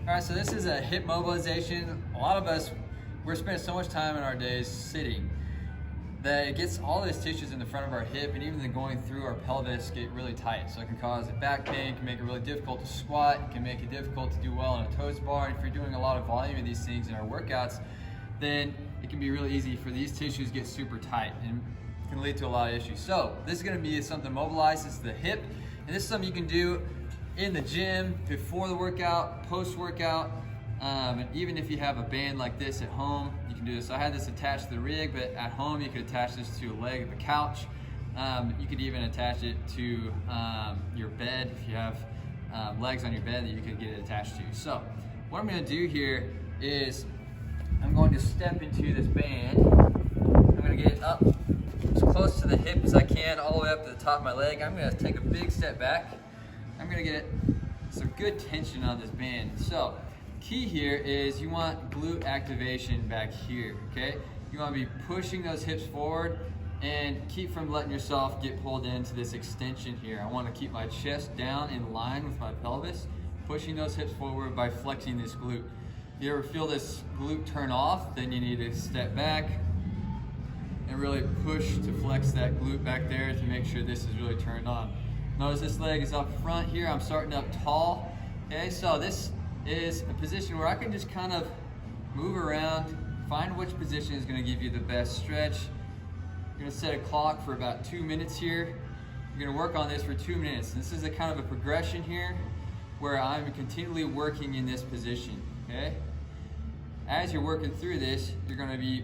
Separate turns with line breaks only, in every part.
All right, so this is a hip mobilization. A lot of us, we're spending so much time in our days sitting that it gets all these tissues in the front of our hip and even then going through our pelvis get really tight. So it can cause a back pain, can make it really difficult to squat, it can make it difficult to do well on a toes bar. And if you're doing a lot of volume of these things in our workouts, then it can be really easy for these tissues to get super tight and can lead to a lot of issues. So this is gonna be something mobilizes the hip, and this is something you can do in the gym, before the workout, post-workout, and even if you have a band like this at home, you can do this. So I had this attached to the rig, but at home you could attach this to a leg of the couch. You could even attach it to your bed if you have legs on your bed that you could get it attached to. So what I'm gonna do here is I'm going to step into this band. I'm gonna get it up as close to the hip as I can, all the way up to the top of my leg. I'm gonna take a big step back. I'm gonna get some good tension on this band. So, key here is you want glute activation back here, okay? You wanna be pushing those hips forward and keep from letting yourself get pulled into this extension here. I wanna keep my chest down in line with my pelvis, pushing those hips forward by flexing this glute. You ever feel this glute turn off? Then you need to step back and really push to flex that glute back there to make sure this is really turned on. Notice this leg is up front here. I'm starting up tall. Okay, so this is a position where I can just kind of move around, find which position is going to give you the best stretch. You're going to set a clock for about 2 minutes here. You're going to work on this for 2 minutes. This is a kind of a progression here where I'm continually working in this position. Okay, as you're working through this, you're going to be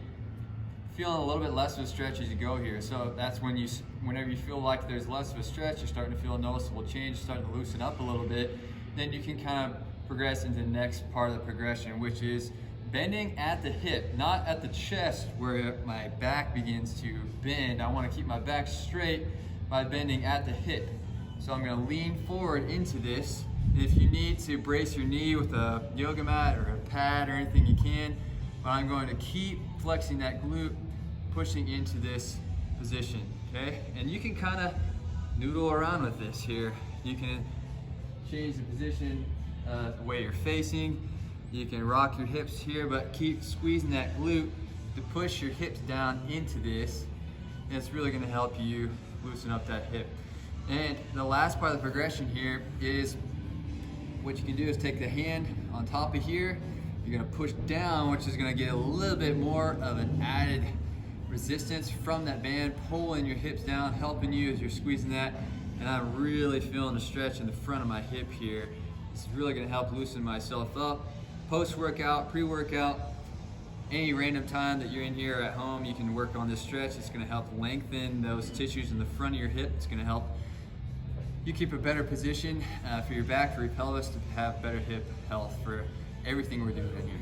feeling a little bit less of a stretch as you go here. So that's when whenever you feel like there's less of a stretch, you're starting to feel a noticeable change, starting to loosen up a little bit, then you can kind of progress into the next part of the progression, which is bending at the hip, not at the chest where my back begins to bend. I want to keep my back straight by bending at the hip. So I'm going to lean forward into this. If you need to brace your knee with a yoga mat or a pad or anything, you can. But I'm going to keep flexing that glute, pushing into this position, okay? And you can kind of noodle around with this here. You can change the position, the way you're facing. You can rock your hips here, but keep squeezing that glute to push your hips down into this. And it's really gonna help you loosen up that hip. And the last part of the progression here is what you can do is take the hand on top of here. You're gonna push down, which is gonna get a little bit more of an added resistance from that band, pulling your hips down, helping you as you're squeezing that. And I'm really feeling a stretch in the front of my hip here. This is really gonna help loosen myself up. Post-workout, pre-workout, any random time that you're in here at home, you can work on this stretch. It's gonna help lengthen those tissues in the front of your hip. It's gonna help you keep a better position for your back, for your pelvis, to have better hip health for everything we're doing in here.